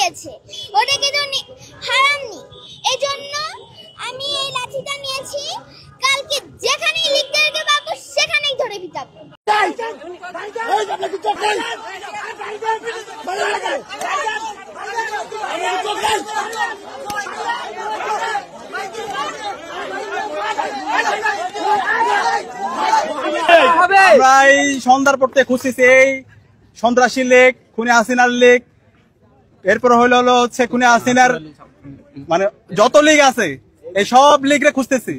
হয়েছে, ওটা কিন্তু হারাম নি। এজন্য আমি এই লাঠিটা নিয়েছি, কালকে যেখানেই লিডারকে পাবো সেখানেই ধরে পিটাবো। আমরা এই সন্ধ্যার পর থেকে খুঁজতেছি এই সন্ত্রাসী লীগ, খুনি হাসিনার লীগ, এরপর হলো হচ্ছে খুনি হাসিনার মানে যত লীগ আছে এই সব লীগরে খুঁজতেছি।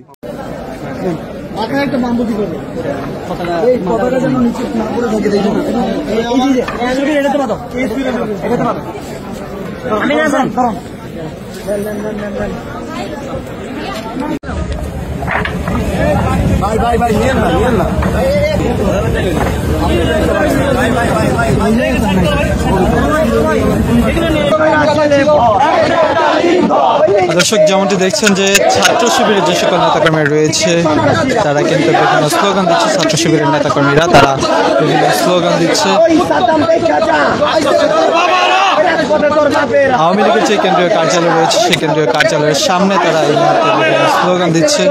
ভাই ভাই ভাই নিয়েন না, নিয়েন না। দর্শক, যেমনটি দেখছেন যে ছাত্র শিবিরের যে সকল নেতাকর্মী রয়েছে তারা কিন্তু বিভিন্ন স্লোগান দিচ্ছে। ছাত্র শিবিরের নেতাকর্মীরা তারা বিভিন্ন স্লোগান দিচ্ছে। আওয়ামী লীগের যে কেন্দ্রীয় কার্যালয় রয়েছে সেই কেন্দ্রীয় কার্যালয়ের সামনে তারা এই মুহূর্তে বিভিন্ন স্লোগান দিচ্ছে।